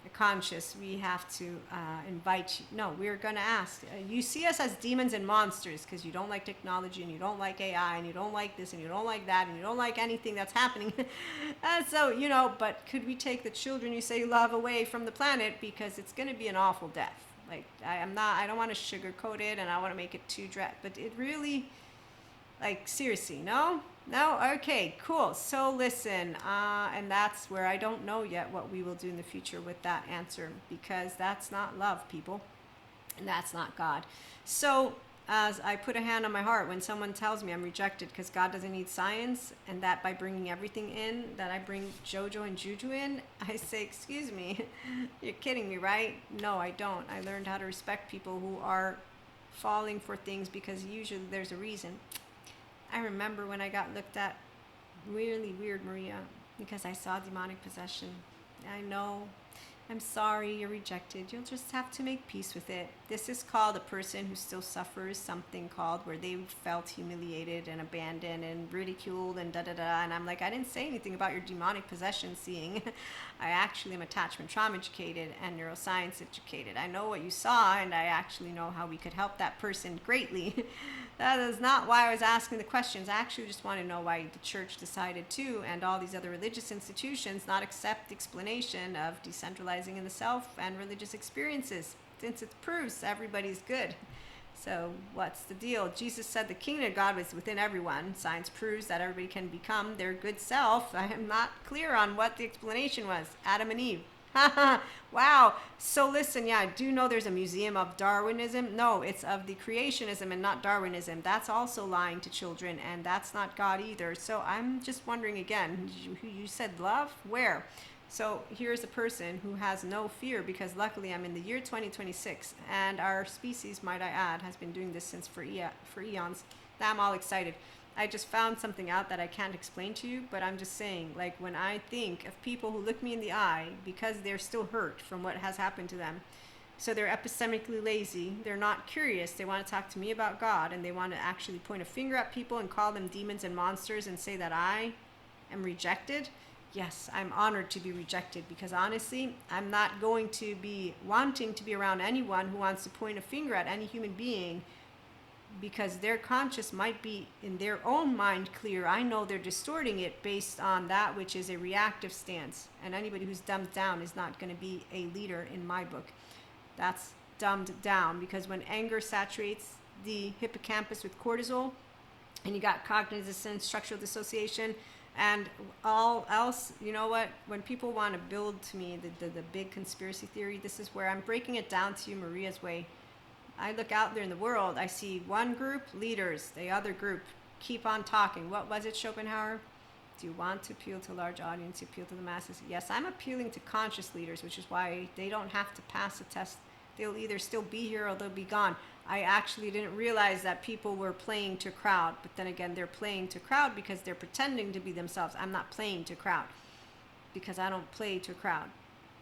a conscious, we have to invite you. No, we're going to ask. You see us as demons and monsters because you don't like technology, and you don't like AI, and you don't like this, and you don't like that, and you don't like anything that's happening. So, but could we take the children you say you love away from the planet, because it's going to be an awful death. Like, I don't want to sugarcoat it, and I want to make it too but it really, like, seriously, no? Okay, cool. So listen, and that's where I don't know yet what we will do in the future with that answer, because that's not love, people, and that's not God. So as I put a hand on my heart when someone tells me I'm rejected because God doesn't need science, and that by bringing everything in, that I bring Jojo and Juju in, I say, excuse me, you're kidding me, right? No, I don't. I learned how to respect people who are falling for things because usually there's a reason. I remember when I got looked at really weird, Maria, because I saw demonic possession. I know I'm sorry, you're rejected. You'll just have to make peace with it. This is called a person who still suffers something called where they felt humiliated and abandoned and ridiculed and da-da-da. And I'm like, I didn't say anything about your demonic possession seeing. I actually am attachment trauma educated and neuroscience educated. I know what you saw, and I actually know how we could help that person greatly. That is not why I was asking the questions. I actually just want to know why the church decided to, and all these other religious institutions, not accept the explanation of decentralizing in the self and religious experiences, since it proves everybody's good. So what's the deal? Jesus said the kingdom of God was within everyone. Science proves that everybody can become their good self. I am not clear on what the explanation was. Adam and Eve. Wow. So listen, yeah, I do know there's a museum of Darwinism. No, it's of the creationism and not Darwinism. That's also lying to children, and that's not God either. So I'm just wondering again, you said love? Where? So here's a person who has no fear, because luckily I'm in the year 2026, and our species, might I add, has been doing this since for eons. I'm all excited. I just found something out that I can't explain to you, but I'm just saying, like, when I think of people who look me in the eye because they're still hurt from what has happened to them, so they're epistemically lazy, they're not curious, they want to talk to me about God, and they want to actually point a finger at people and call them demons and monsters and say that I am rejected. Yes, I'm honored to be rejected, because honestly, I'm not going to be wanting to be around anyone who wants to point a finger at any human being, because their conscious might be in their own mind clear. I know they're distorting it based on that which is a reactive stance, and anybody who's dumbed down is not going to be a leader in my book. That's dumbed down, because when anger saturates the hippocampus with cortisol, and you got cognitive dissonance, structural dissociation, and all else, you know what, when people want to build to me the big conspiracy theory, this is where I'm breaking it down to you Maria's way. I look out there in the world, I see one group, leaders, the other group, keep on talking. What was it, Schopenhauer? Do you want to appeal to a large audience, appeal to the masses? Yes, I'm appealing to conscious leaders, which is why they don't have to pass a test. They'll either still be here or they'll be gone. I actually didn't realize that people were playing to crowd, but then again, they're playing to crowd because they're pretending to be themselves. I'm not playing to crowd, because I don't play to crowd.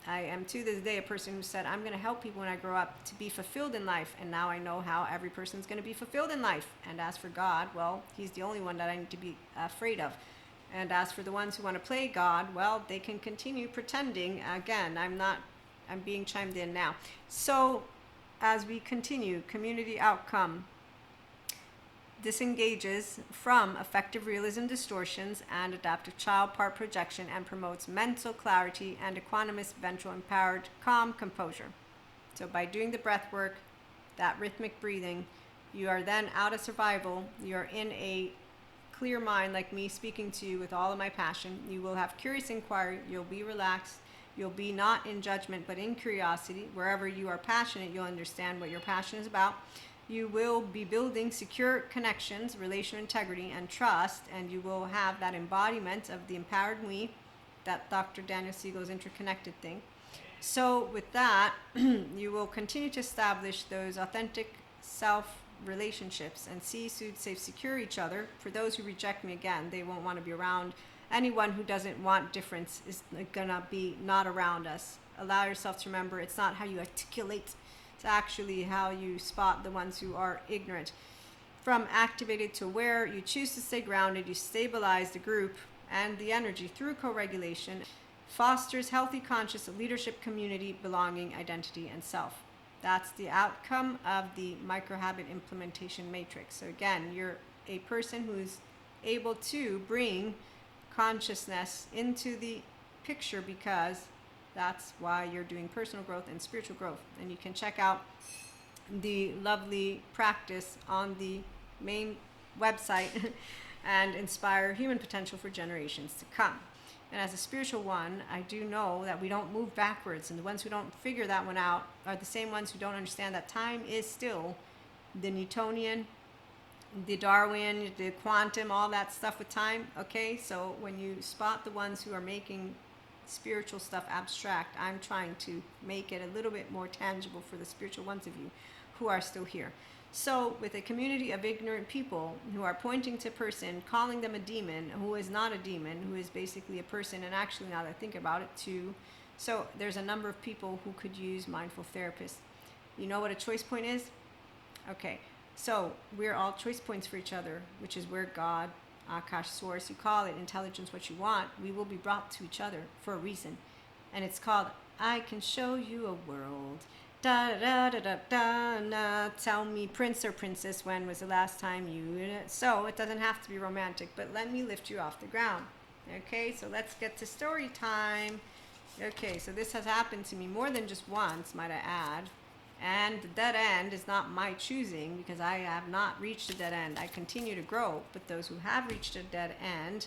I am to this day a person who said, I'm going to help people when I grow up to be fulfilled in life. And now I know how every person's going to be fulfilled in life. And as for God, well, he's the only one that I need to be afraid of. And as for the ones who want to play God, well, they can continue pretending. Again, I'm being chimed in now. So as we continue, community outcome disengages from affective realism distortions and adaptive child part projection, and promotes mental clarity and equanimous ventral empowered calm composure. So by doing the breath work, that rhythmic breathing, you are then out of survival. You're in a clear mind, like me speaking to you with all of my passion. You will have curious inquiry. You'll be relaxed. You'll be not in judgment, but in curiosity. Wherever you are passionate, you'll understand what your passion is about. You will be building secure connections, relational integrity, and trust, and you will have that embodiment of the empowered we, that Dr. Daniel Siegel's interconnected thing. So with that, you will continue to establish those authentic self relationships and see, soothe, safe, secure each other. For those who reject me, again, they won't want to be around. Anyone who doesn't want difference is gonna be not around us. Allow yourself to remember, it's not how you articulate, it's actually how you spot the ones who are ignorant. From activated to aware, you choose to stay grounded, you stabilize the group and the energy through co-regulation, fosters healthy conscious leadership, community, belonging, identity, and self. That's the outcome of the microhabit implementation matrix. So again, you're a person who's able to bring consciousness into the picture, because that's why you're doing personal growth and spiritual growth. And you can check out the lovely practice on the main website and inspire human potential for generations to come. And as a spiritual one, I do know that we don't move backwards, and the ones who don't figure that one out are the same ones who don't understand that time is still the Newtonian, the Darwin, the quantum, all that stuff with time. Okay, so when you spot the ones who are making spiritual stuff abstract, I'm trying to make it a little bit more tangible for the spiritual ones of you who are still here. So with a community of ignorant people who are pointing to a person, calling them a demon, who is not a demon, who is basically a person, and actually, now that I think about it, to So there's a number of people who could use mindful therapists. You know what a choice point is? Okay, so we're all choice points for each other, which is where God, Akash, source, you call it, intelligence, what you want, we will be brought to each other for a reason. And it's called, I can show you a world. Da da da da da da. Tell me, prince or princess, when was the last time you... So it doesn't have to be romantic, but let me lift you off the ground. Okay, so let's get to story time. Okay, so this has happened to me more than just once, might I add. And the dead end is not my choosing, because I have not reached a dead end. I continue to grow, but those who have reached a dead end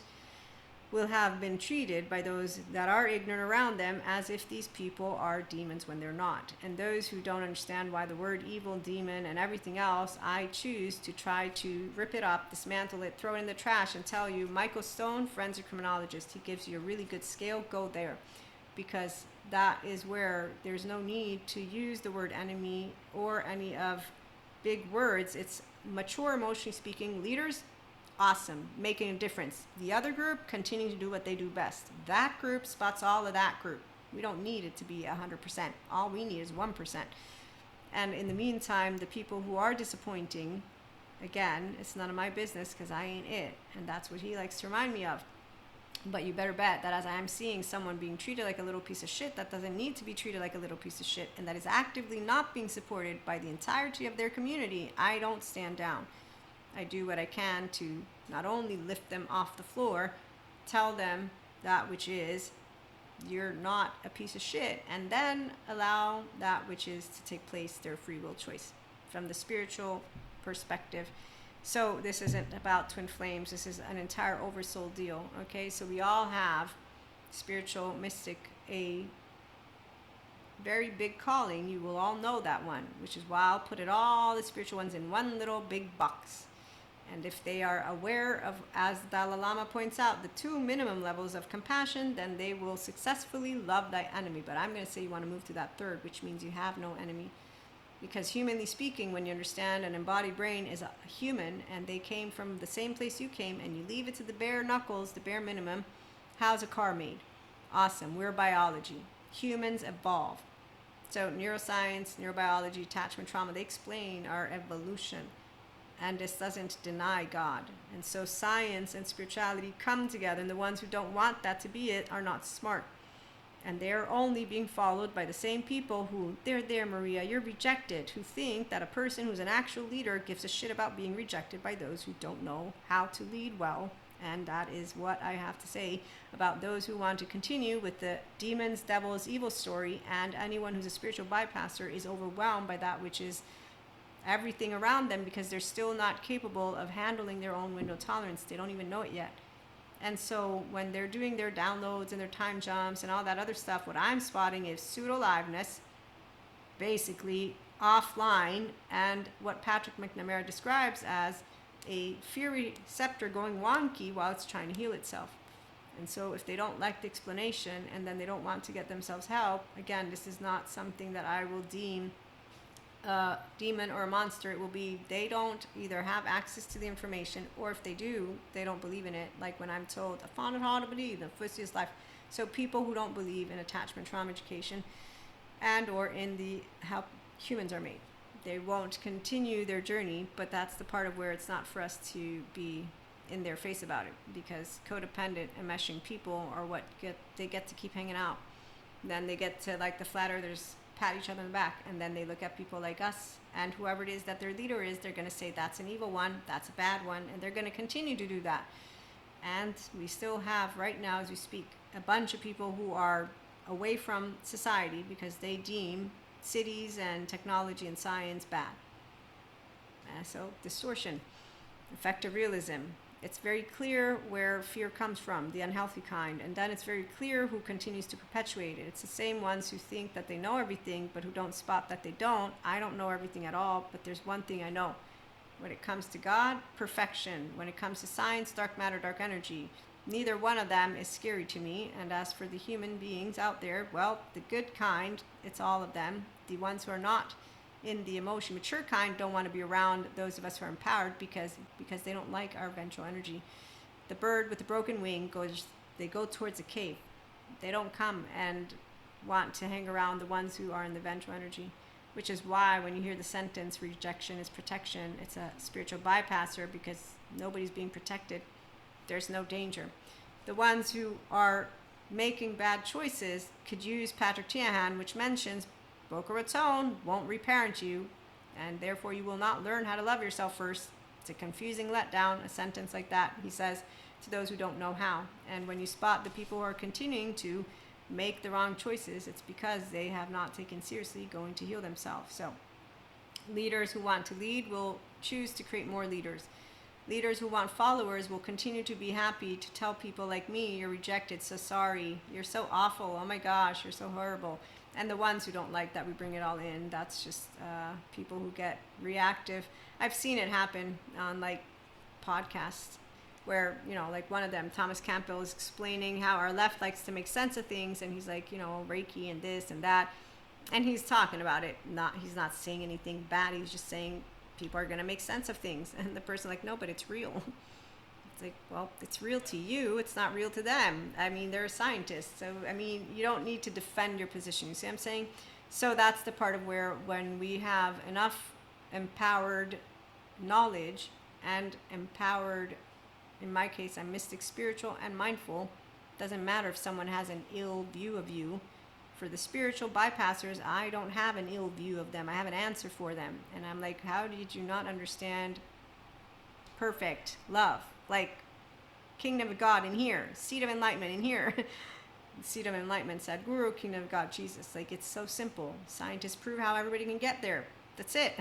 will have been treated by those that are ignorant around them as if these people are demons when they're not. And those who don't understand why the word evil, demon, and everything else, I choose to try to rip it up, dismantle it, throw it in the trash, and tell you, Michael Stone, forensic criminologist, he gives you a really good scale, go there. Because that is where there's no need to use the word enemy or any of big words. It's mature, emotionally speaking leaders, awesome, making a difference. The other group continue to do what they do best. That group spots all of that group. We don't need it to be 100%. All we need is 1%. And in the meantime, the people who are disappointing, again, it's none of my business because I ain't it. And that's what he likes to remind me of. But you better bet that as I'm seeing someone being treated like a little piece of shit that doesn't need to be treated like a little piece of shit, and that is actively not being supported by the entirety of their community, I don't stand down. I do what I can to not only lift them off the floor, tell them that which is, you're not a piece of shit, and then allow that which is to take place, their free will choice, from the spiritual perspective. So this isn't about twin flames. This is an entire oversoul deal. Okay, so we all have spiritual, mystic, a very big calling. You will all know that one, which is why I'll put it all the spiritual ones in one little big box. And if they are aware of, as Dalai Lama points out, the 2 minimum levels of compassion, then they will successfully love thy enemy. But I'm going to say you want to move to that third, which means you have no enemy. Because humanly speaking, when you understand an embodied brain is a human and they came from the same place you came, and you leave it to the bare knuckles, the bare minimum, how's a car made? Awesome. We're biology. Humans evolve. So neuroscience, neurobiology, attachment trauma, they explain our evolution. And this doesn't deny God. And so science and spirituality come together, and the ones who don't want that to be it are not smart. And they're only being followed by the same people who, there, Maria, you're rejected, who think that a person who's an actual leader gives a shit about being rejected by those who don't know how to lead well. And that is what I have to say about those who want to continue with the demons, devils, evil story, and anyone who's a spiritual bypasser is overwhelmed by that which is everything around them, because they're still not capable of handling their own window tolerance. They don't even know it yet. And so when they're doing their downloads and their time jumps and all that other stuff, what I'm spotting is pseudo-liveness, basically offline, and what Patrick McNamara describes as a fear receptor going wonky while it's trying to heal itself. And so if they don't like the explanation and then they don't want to get themselves help, again, this is not something that I will deem a demon or a monster. It will be they don't either have access to the information, or if they do, they don't believe in it. Like when I'm told, I found it hard to believe, the fussiest life. So people who don't believe in attachment trauma education and or in the how humans are made, they won't continue their journey. But that's the part of where it's not for us to be in their face about it, because codependent and meshing people are what they get to keep hanging out. Then they get to, like the flat earthers, pat each other in the back, and then they look at people like us and whoever it is that their leader is, they're going to say that's an evil one, that's a bad one, and they're going to continue to do that. And we still have right now as we speak a bunch of people who are away from society because they deem cities and technology and science bad. So distortion, affective realism. It's very clear where fear comes from, the unhealthy kind, and then it's very clear who continues to perpetuate it. It's the same ones who think that they know everything, but who don't spot that they don't. I don't know everything at all, but there's one thing I know. When it comes to God, perfection. When it comes to science, dark matter, dark energy. Neither one of them is scary to me. And as for the human beings out there, well, the good kind, it's all of them. The ones who are not in the emotion mature kind don't want to be around those of us who are empowered because they don't like our ventral energy. The bird with the broken wing they go towards a cave. They don't come and want to hang around the ones who are in the ventral energy, which is why when you hear the sentence, rejection is protection, it's a spiritual bypasser, because nobody's being protected. There's no danger. The ones who are making bad choices could use Patrick Tiahan, which mentions Boca Raton won't reparent you, and therefore you will not learn how to love yourself first. It's a confusing letdown, a sentence like that, he says, to those who don't know how. And when you spot the people who are continuing to make the wrong choices, it's because they have not taken seriously going to heal themselves. So leaders who want to lead will choose to create more leaders. Leaders who want followers will continue to be happy to tell people like me, you're rejected, so sorry, you're so awful, oh my gosh, you're so horrible. And the ones who don't like that, we bring it all in. That's just people who get reactive. I've seen it happen on like podcasts where, you know, like one of them, Thomas Campbell, is explaining how our left likes to make sense of things, and he's like, you know, Reiki and this and that, and he's talking about it. He's not saying anything bad. He's just saying people are going to make sense of things, and the person like, no, but it's real. It's like, well, it's real to you. It's not real to them. I mean, they're scientists, so I mean, you don't need to defend your position. You see what I'm saying? So that's the part of where when we have enough empowered knowledge and empowered, in my case, I'm mystic, spiritual, and mindful. Doesn't matter if someone has an ill view of you. For the spiritual bypassers, I don't have an ill view of them. I have an answer for them. And I'm like, how did you not understand perfect love? Like, kingdom of God in here, seat of enlightenment in here. Seat of enlightenment, Sadhguru, kingdom of God, Jesus. Like, it's so simple. Scientists prove how everybody can get there. That's it.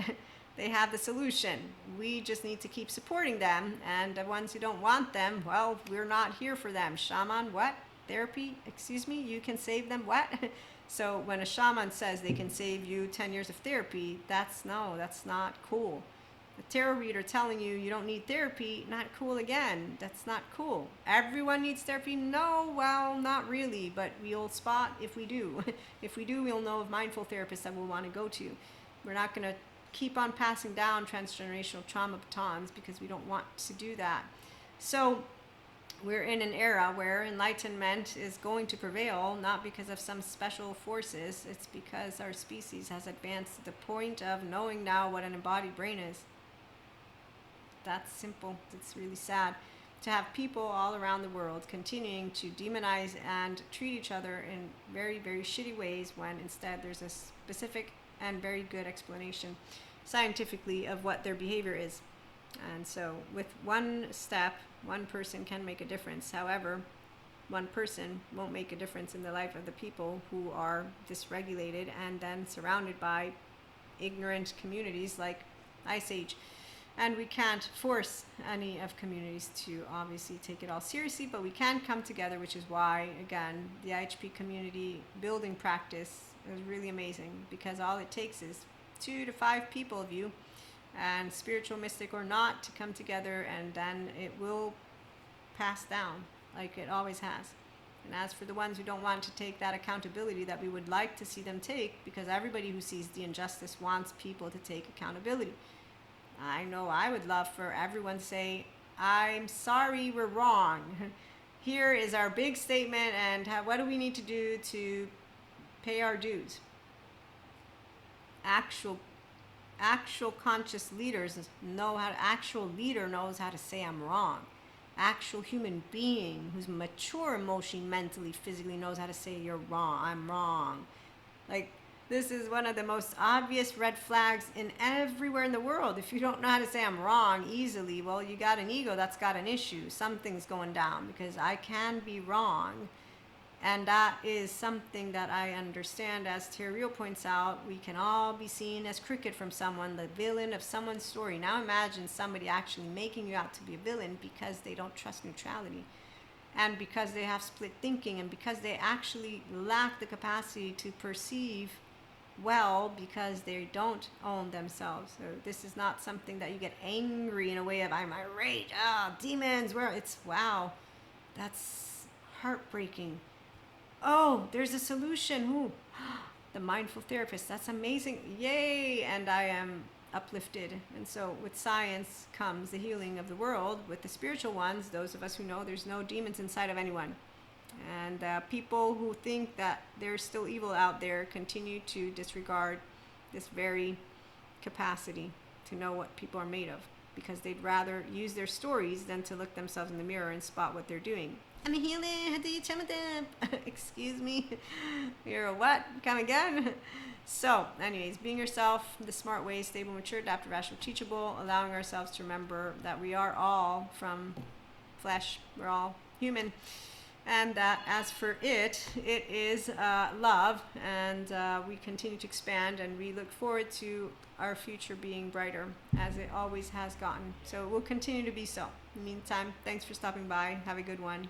They have the solution. We just need to keep supporting them. And the ones who don't want them, well, we're not here for them. Shaman, what? Therapy? Excuse me? You can save them? What? So when a shaman says they can save you 10 years of therapy, that's not cool. A tarot reader telling you you don't need therapy, not cool again. That's not cool. Everyone needs therapy? No, well, not really, but we'll spot if we do. If we do, we'll know of mindful therapists that we'll want to go to. We're not going to keep on passing down transgenerational trauma batons because we don't want to do that. So we're in an era where enlightenment is going to prevail, not because of some special forces. It's because our species has advanced to the point of knowing now what an embodied brain is. That's simple. It's really sad to have people all around the world continuing to demonize and treat each other in very, very shitty ways, when instead there's a specific and very good explanation scientifically of what their behavior is. And so with one step, one person can make a difference. However, one person won't make a difference in the life of the people who are dysregulated and then surrounded by ignorant communities like Ice Age. And we can't force any of communities to obviously take it all seriously, but we can come together, which is why, again, the IHP community building practice is really amazing, because all it takes is 2 to 5 people of you, and spiritual, mystic or not, to come together, and then it will pass down like it always has. And as for the ones who don't want to take that accountability that we would like to see them take, because everybody who sees the injustice wants people to take accountability. I know I would love for everyone to say, I'm sorry, we're wrong. Here is our big statement, and what do we need to do to pay our dues? Actual conscious leaders know how to, actual leader knows how to say I'm wrong. Actual human being who's mature emotionally, mentally, physically knows how to say you're wrong, I'm wrong. Like, this is one of the most obvious red flags in everywhere in the world. If you don't know how to say I'm wrong easily, well, you got an ego that's got an issue. Something's going down, because I can be wrong. And that is something that I understand, as Terrio points out, we can all be seen as crooked from someone, the villain of someone's story. Now imagine somebody actually making you out to be a villain because they don't trust neutrality, and because they have split thinking, and because they actually lack the capacity to perceive well, because they don't own themselves. So this is not something that you get angry in a way of I'm irate, demons, where it's, wow, that's heartbreaking. Oh, there's a solution. Ooh, the mindful therapist. That's amazing. Yay. And I am uplifted. And so with science comes the healing of the world. With the spiritual ones, those of us who know there's no demons inside of anyone. And people who think that there's still evil out there continue to disregard this very capacity to know what people are made of, because they'd rather use their stories than to look themselves in the mirror and spot what they're doing. I'm a healer. How do you chum them? Excuse me. You're a what? Come again? So, anyways, being yourself, the smart way, stable, mature, adaptive, rational, teachable, allowing ourselves to remember that we are all from flesh. We're all human. And that as for it is love, and we continue to expand, and we look forward to our future being brighter, as it always has gotten. So it will continue to be so. In the meantime, thanks for stopping by. Have a good one.